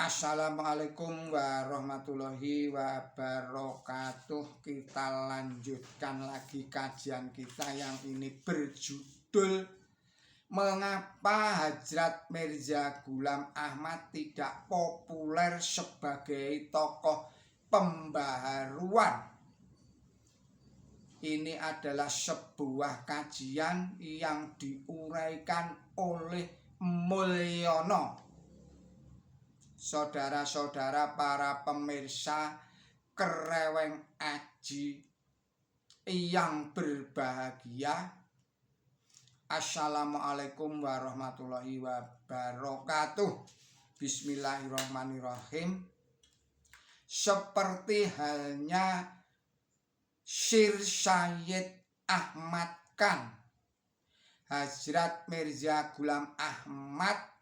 Assalamualaikum warahmatullahi wabarakatuh. Kita lanjutkan lagi kajian kita yang ini berjudul Mengapa Hadjrat Mirza Ghulam Ahmad tidak populer sebagai tokoh pembaharuan. Ini adalah sebuah kajian yang diuraikan oleh Mulyono. Saudara-saudara para pemirsa Kereweng Aji yang berbahagia, Assalamualaikum warahmatullahi wabarakatuh. Bismillahirrahmanirrahim. Seperti halnya Syir Sayyid Ahmad Khan, Hadjrat Mirza Ghulam Ahmad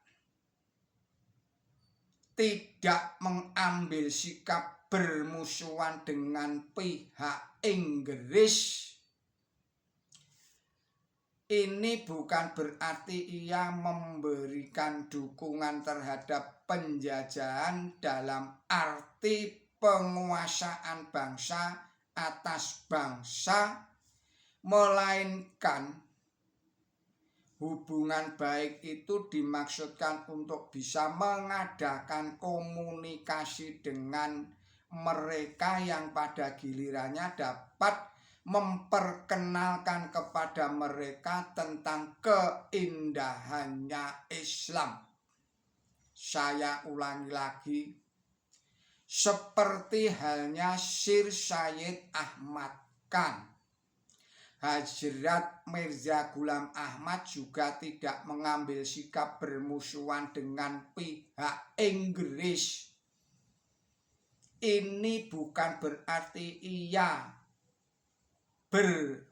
tidak mengambil sikap bermusuhan dengan pihak Inggris. Ini bukan berarti ia memberikan dukungan terhadap penjajahan dalam arti penguasaan bangsa atas bangsa, melainkan hubungan baik itu dimaksudkan untuk bisa mengadakan komunikasi dengan mereka yang pada gilirannya dapat memperkenalkan kepada mereka tentang keindahannya Islam. Saya ulangi lagi, seperti halnya Syir Sayyid Ahmad Khan, Hadjrat Mirza Ghulam Ahmad juga tidak mengambil sikap bermusuhan dengan pihak Inggris. Ini bukan berarti ia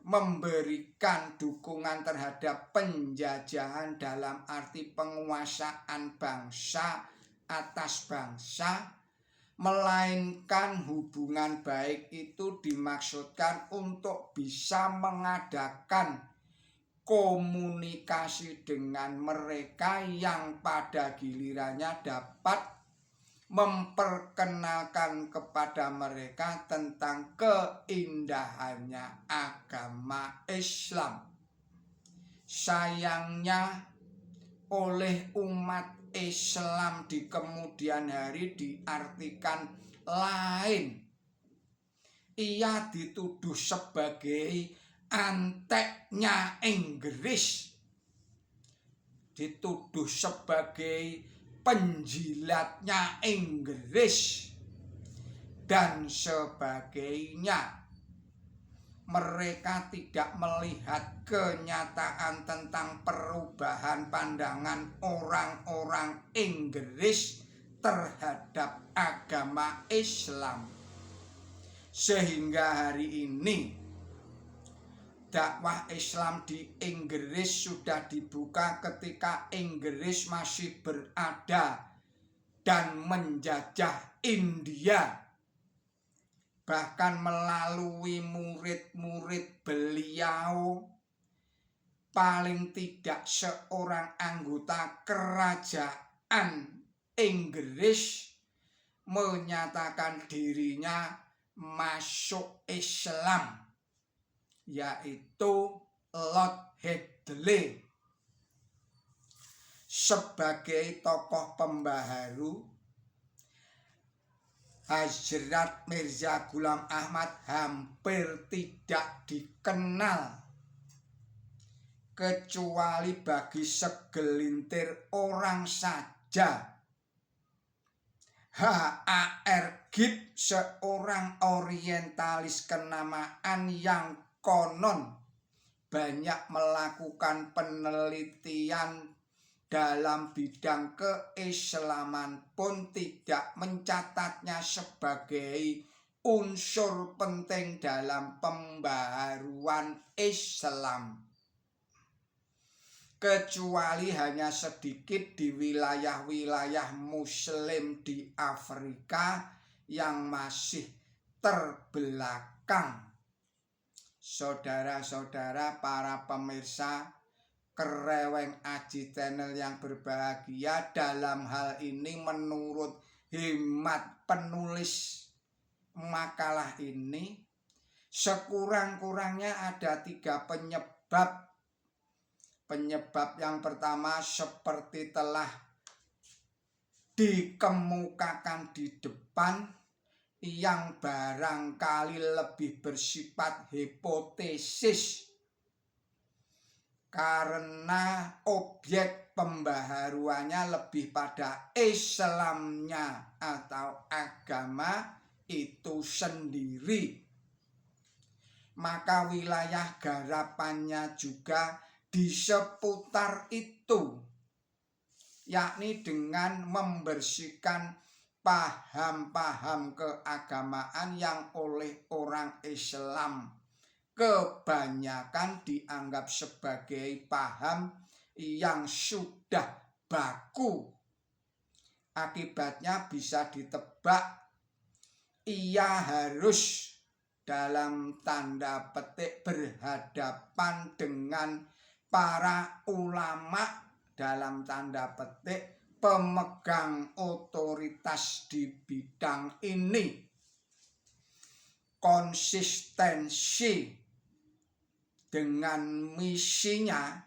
memberikan dukungan terhadap penjajahan dalam arti penguasaan bangsa atas bangsa, melainkan hubungan baik itu dimaksudkan untuk bisa mengadakan komunikasi dengan mereka yang pada gilirannya dapat memperkenalkan kepada mereka tentang keindahannya agama Islam. Sayangnya oleh umat Islam di kemudian hari diartikan lain. Ia dituduh sebagai anteknya Inggris, dituduh sebagai penjilatnya Inggris, dan sebagainya. Mereka tidak melihat kenyataan tentang perubahan pandangan orang-orang Inggris terhadap agama Islam. Sehingga hari ini dakwah Islam di Inggris sudah dibuka ketika Inggris masih berada dan menjajah India. Bahkan melalui murid-murid beliau, paling tidak seorang anggota kerajaan Inggris menyatakan dirinya masuk Islam, yaitu Lord Hedley. Sebagai tokoh pembaharu, Hadjrat Mirza Ghulam Ahmad hampir tidak dikenal kecuali bagi segelintir orang saja. H.A.R. Gibb, seorang orientalis kenamaan yang konon banyak melakukan penelitian dalam bidang keislaman, pun tidak mencatatnya sebagai unsur penting dalam pembaharuan Islam, kecuali hanya sedikit di wilayah-wilayah Muslim di Afrika yang masih terbelakang. Saudara-saudara para pemirsa Kereweng Aji Channel yang berbahagia, dalam hal ini menurut hemat penulis makalah ini, sekurang-kurangnya ada 3 penyebab. Penyebab yang pertama seperti telah dikemukakan di depan, yang barangkali lebih bersifat hipotesis karena objek pembaharuannya lebih pada Islamnya atau agama itu sendiri. Maka wilayah garapannya juga di seputar itu, yakni dengan membersihkan paham-paham keagamaan yang oleh orang Islam kebanyakan dianggap sebagai paham yang sudah baku. Akibatnya bisa ditebak, ia harus dalam tanda petik berhadapan dengan para ulama dalam tanda petik pemegang otoritas di bidang ini. Konsistensi dengan misinya,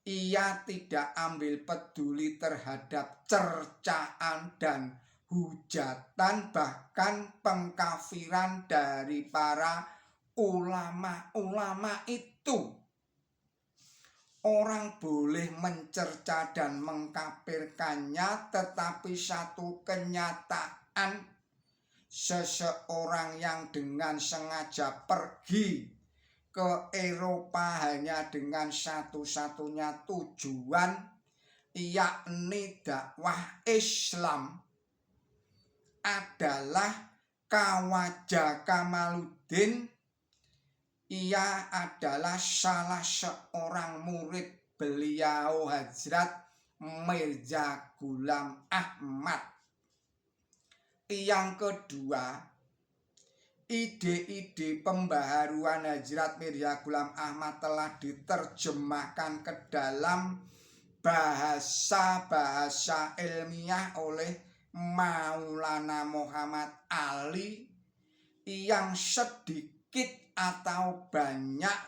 ia tidak ambil peduli terhadap cercaan dan hujatan, bahkan pengkafiran dari para ulama-ulama itu. Orang boleh mencerca dan mengkafirkannya, tetapi satu kenyataan, seseorang yang dengan sengaja pergi ke Eropa hanya dengan satu-satunya tujuan, yakni dakwah Islam, adalah Khawaja Kamaluddin. Ia adalah salah seorang murid beliau Hadrat Mirza Ghulam Ahmad. Yang kedua, ide-ide pembaharuan Hadrat Mirza Ghulam Ahmad telah diterjemahkan ke dalam bahasa-bahasa ilmiah oleh Maulana Muhammad Ali yang sedikit atau banyak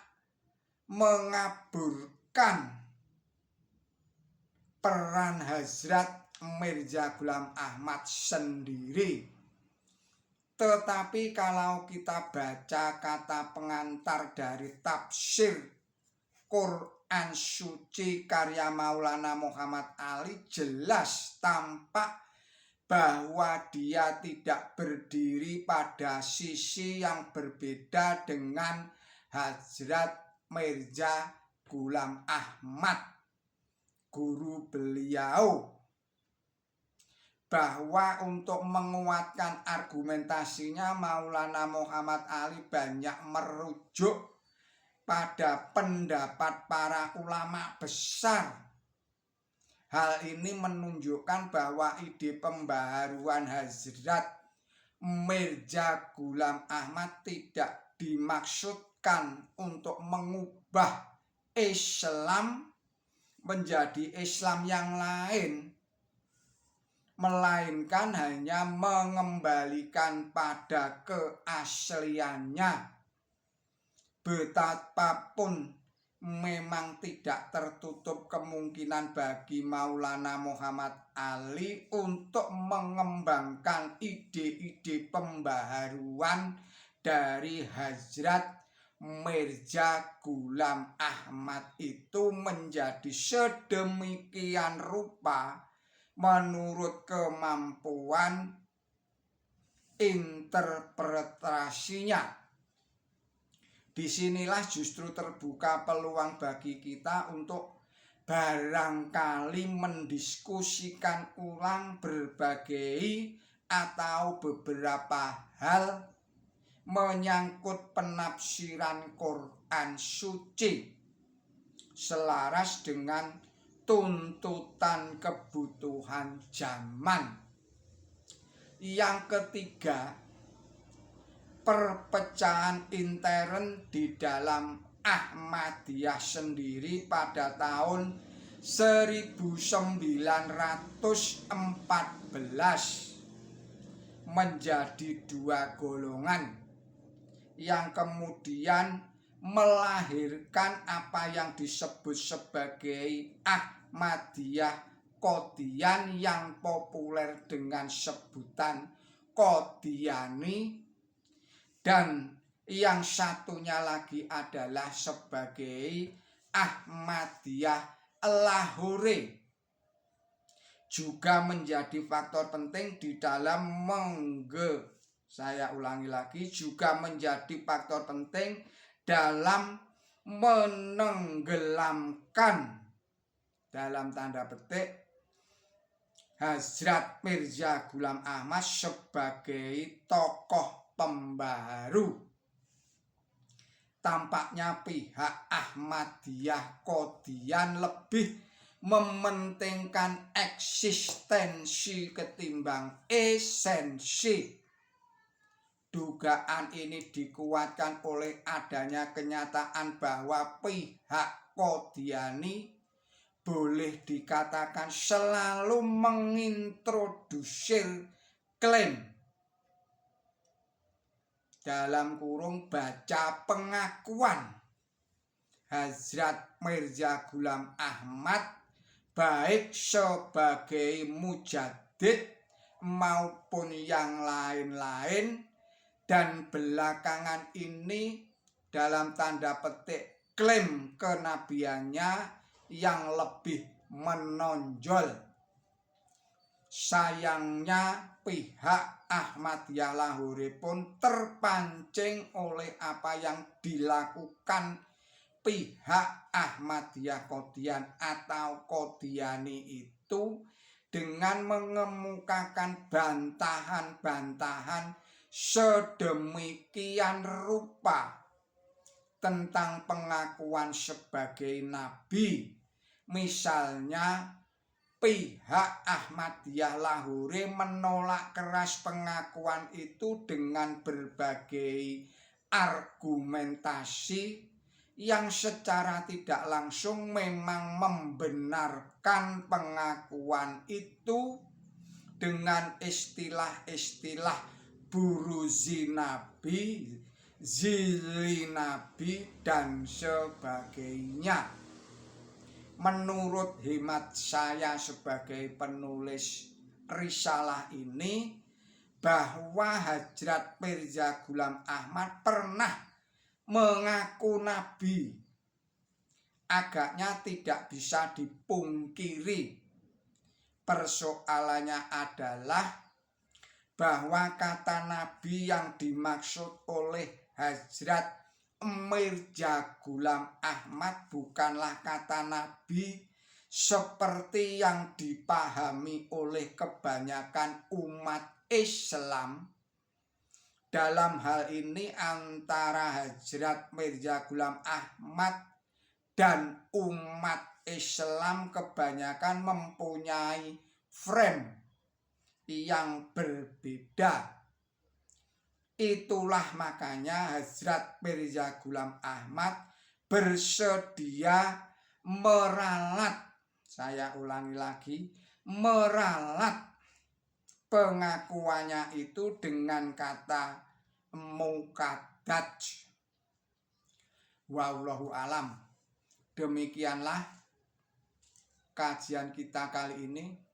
mengaburkan peran Hazrat Mirza Ghulam Ahmad sendiri. Tetapi kalau kita baca kata pengantar dari tafsir Quran Suci karya Maulana Muhammad Ali, jelas tampak bahwa dia tidak berdiri pada sisi yang berbeda dengan Hazrat Mirza Ghulam Ahmad, guru beliau. Bahwa untuk menguatkan argumentasinya, Maulana Muhammad Ali banyak merujuk pada pendapat para ulama besar. Hal ini menunjukkan bahwa ide pembaharuan Hazrat Mirza Ghulam Ahmad tidak dimaksudkan untuk mengubah Islam menjadi Islam yang lain, melainkan hanya mengembalikan pada keasliannya. Betapapun memang tidak tertutup kemungkinan bagi Maulana Muhammad Ali untuk mengembangkan ide-ide pembaharuan dari Hazrat Mirza Ghulam Ahmad itu menjadi sedemikian rupa menurut kemampuan interpretasinya. Disinilah justru terbuka peluang bagi kita untuk barangkali mendiskusikan ulang berbagai atau beberapa hal menyangkut penafsiran Quran Suci selaras dengan tuntutan kebutuhan zaman. Yang ketiga, perpecahan intern di dalam Ahmadiyah sendiri pada tahun 1914 menjadi dua golongan yang kemudian melahirkan apa yang disebut sebagai Ahmadiyah Qadian yang populer dengan sebutan Qadiani, dan yang satunya lagi adalah sebagai Ahmadiyah Lahore, juga menjadi faktor penting di dalam saya ulangi lagi, juga menjadi faktor penting dalam menenggelamkan dalam tanda petik Hazrat Mirza Ghulam Ahmad sebagai tokoh pembaharu. Tampaknya pihak Ahmadiyah Qadian lebih mementingkan eksistensi ketimbang esensi. Dugaan ini dikuatkan oleh adanya kenyataan bahwa pihak Qadiani boleh dikatakan selalu mengintrodusir klaim dalam kurung baca pengakuan Hazrat Mirza Ghulam Ahmad baik sebagai mujaddid maupun yang lain-lain, dan belakangan ini dalam tanda petik klaim kenabiannya yang lebih menonjol. Sayangnya pihak Ahmadiyah Lahore pun terpancing oleh apa yang dilakukan pihak Ahmadiyah Qadian atau Qadiani itu dengan mengemukakan bantahan-bantahan sedemikian rupa tentang pengakuan sebagai nabi. Misalnya pihak Ahmadiyah Lahore menolak keras pengakuan itu dengan berbagai argumentasi yang secara tidak langsung memang membenarkan pengakuan itu dengan istilah-istilah buruzi nabi, zili nabi, dan sebagainya. Menurut hemat saya sebagai penulis risalah ini, bahwa Hazrat Mirza Ghulam Ahmad pernah mengaku nabi agaknya tidak bisa dipungkiri. Persoalannya adalah bahwa kata nabi yang dimaksud oleh Hazrat Mirza Ghulam Ahmad bukanlah kata nabi seperti yang dipahami oleh kebanyakan umat Islam. Dalam hal ini antara Hazrat Mirza Ghulam Ahmad dan umat Islam kebanyakan mempunyai frame yang berbeda. Itulah makanya Hazrat Mirza Ghulam Ahmad bersedia meralat, saya ulangi lagi, meralat pengakuannya itu dengan kata muqaddad. Wallahu alam. Demikianlah kajian kita kali ini.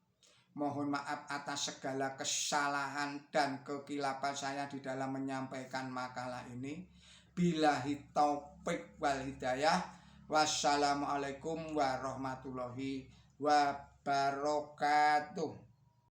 Mohon maaf atas segala kesalahan dan kekilapan saya di dalam menyampaikan makalah ini. Billahi taufik wal hidayah. Wassalamualaikum warahmatullahi wabarakatuh.